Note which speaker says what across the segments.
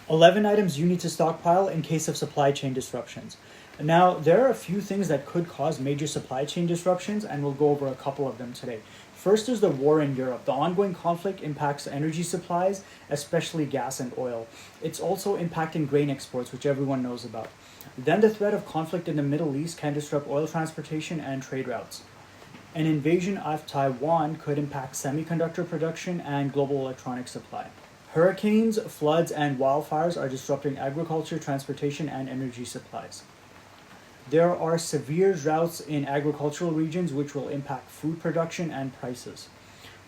Speaker 1: 11 items you need to stockpile in case of supply chain disruptions. Now, there are a few things that could cause major supply chain disruptions, and we'll go over a couple of them today. First is the war in Europe. The ongoing conflict impacts energy supplies, especially gas and oil. It's also impacting grain exports, which everyone knows about. Then the threat of conflict in the Middle East can disrupt oil transportation and trade routes. An invasion of Taiwan could impact semiconductor production and global electronic supply. Hurricanes, floods, and wildfires are disrupting agriculture, transportation, and energy supplies. There are severe droughts in agricultural regions which will impact food production and prices.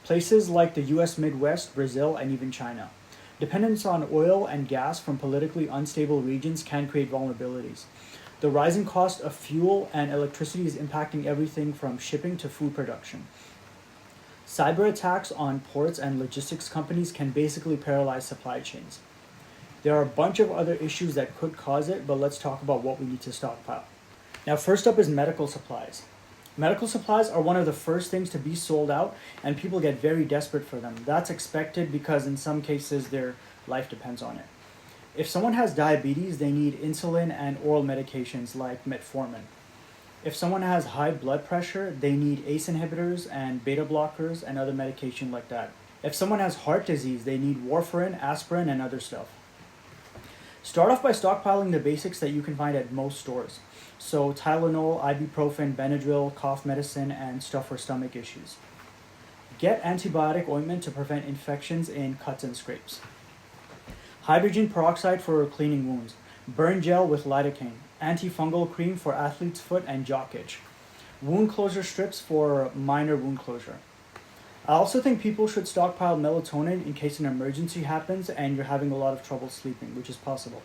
Speaker 1: Places like the US Midwest, Brazil, and even China. Dependence on oil and gas from politically unstable regions can create vulnerabilities. The rising cost of fuel and electricity is impacting everything from shipping to food production. Cyber attacks on ports and logistics companies can basically paralyze supply chains. There are a bunch of other issues that could cause it, but let's talk about what we need to stockpile. Now, first up is medical supplies. Medical supplies are one of the first things to be sold out, and people get very desperate for them. That's expected because in some cases their life depends on it. If someone has diabetes, they need insulin and oral medications like metformin. If someone has high blood pressure, they need ACE inhibitors and beta blockers and other medication like that. If someone has heart disease, they need warfarin, aspirin, and other stuff. Start off by stockpiling the basics that you can find at most stores. So Tylenol, ibuprofen, Benadryl, cough medicine, and stuff for stomach issues. Get antibiotic ointment to prevent infections in cuts and scrapes. Hydrogen peroxide for cleaning wounds. Burn gel with lidocaine. Antifungal cream for athlete's foot and jock itch. Wound closure strips for minor wound closure. I also think people should stockpile melatonin in case an emergency happens and you're having a lot of trouble sleeping, which is possible.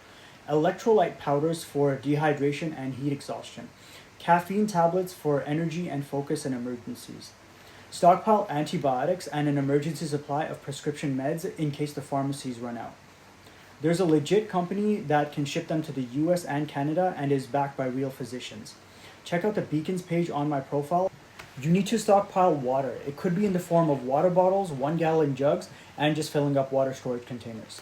Speaker 1: Electrolyte powders for dehydration and heat exhaustion. Caffeine tablets for energy and focus in emergencies. Stockpile antibiotics and an emergency supply of prescription meds in case the pharmacies run out. There's a legit company that can ship them to the US and Canada and is backed by real physicians. Check out the Beacons page on my profile. You need to stockpile water. It could be in the form of water bottles, 1-gallon jugs, and just filling up water storage containers.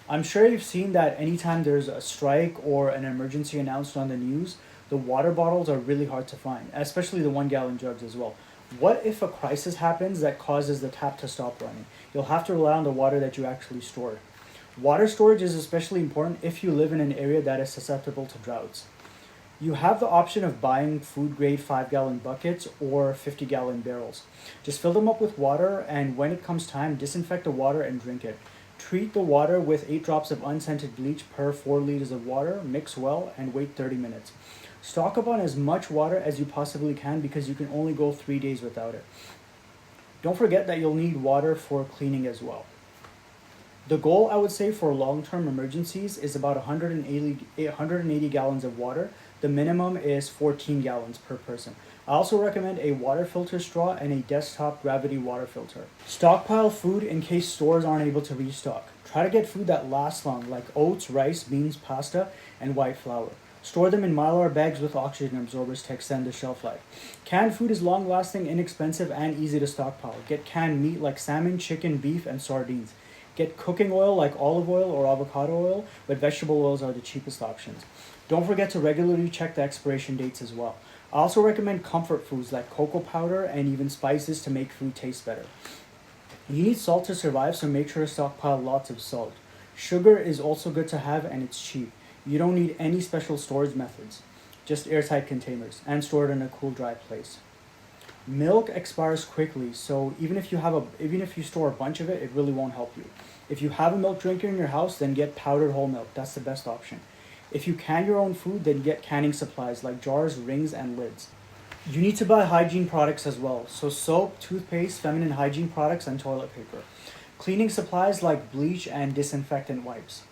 Speaker 1: I'm sure you've seen that anytime there's a strike or an emergency announced on the news, the water bottles are really hard to find, especially the 1-gallon jugs as well. What if a crisis happens that causes the tap to stop running? You'll have to rely on the water that you actually stored. Water storage is especially important if you live in an area that is susceptible to droughts. You have the option of buying food-grade 5-gallon buckets or 50-gallon barrels. Just fill them up with water, and when it comes time, disinfect the water and drink it. Treat the water with 8 drops of unscented bleach per 4 liters of water, mix well, and wait 30 minutes. Stock up on as much water as you possibly can because you can only go 3 days without it. Don't forget that you'll need water for cleaning as well. The goal, I would say, for long-term emergencies is about 180 gallons of water. The minimum is 14 gallons per person. I also recommend a water filter straw and a desktop gravity water filter. Stockpile food in case stores aren't able to restock. Try to get food that lasts long, like oats, rice, beans, pasta, and white flour. Store them in Mylar bags with oxygen absorbers to extend the shelf life. Canned food is long-lasting, inexpensive, and easy to stockpile. Get canned meat like salmon, chicken, beef, and sardines. Get cooking oil like olive oil or avocado oil, but vegetable oils are the cheapest options. Don't forget to regularly check the expiration dates as well. I also recommend comfort foods like cocoa powder and even spices to make food taste better. You need salt to survive, so make sure to stockpile lots of salt. Sugar is also good to have, and it's cheap. You don't need any special storage methods, just airtight containers, and store it in a cool, dry place. Milk expires quickly, so even if you store a bunch of it, it really won't help you. If you have a milk drinker in your house, then get powdered whole milk. That's the best option. If you can your own food, then get canning supplies like jars, rings, and lids. You need to buy hygiene products as well, so soap, toothpaste, feminine hygiene products, and toilet paper. Cleaning supplies like bleach and disinfectant wipes.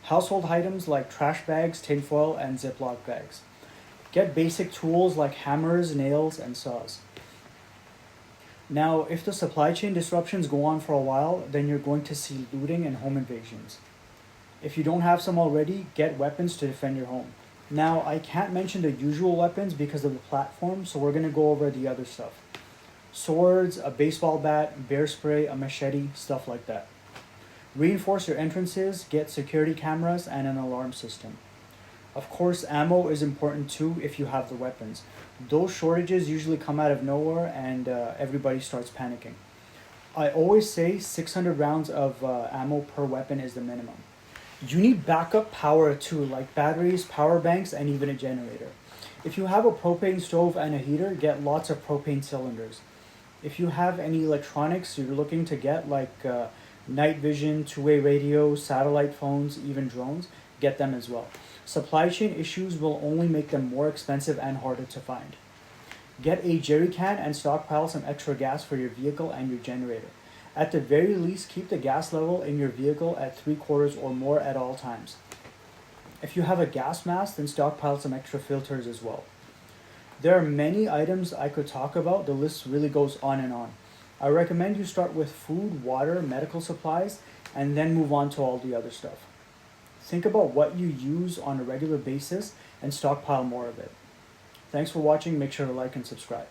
Speaker 1: Household items like trash bags, tinfoil, and Ziploc bags. Get basic tools like hammers, nails, and saws. Now, if the supply chain disruptions go on for a while, then you're going to see looting and home invasions. If you don't have some already, get weapons to defend your home. Now, I can't mention the usual weapons because of the platform, so we're going to go over the other stuff. Swords, a baseball bat, bear spray, a machete, stuff like that. Reinforce your entrances, get security cameras and an alarm system. Of course, ammo is important too if you have the weapons. Those shortages usually come out of nowhere and everybody starts panicking. I always say 600 rounds of ammo per weapon is the minimum. You need backup power too, like batteries, power banks, and even a generator. If you have a propane stove and a heater, get lots of propane cylinders. If you have any electronics you're looking to get, like night vision, two-way radio, satellite phones, even drones, get them as well. Supply chain issues will only make them more expensive and harder to find. Get a jerry can and stockpile some extra gas for your vehicle and your generator. At the very least, keep the gas level in your vehicle at 3/4 or more at all times. If you have a gas mask, then stockpile some extra filters as well. There are many items I could talk about. The list really goes on and on. I recommend you start with food, water, medical supplies, and then move on to all the other stuff. Think about what you use on a regular basis and stockpile more of it. Thanks for watching. Make sure to like and subscribe.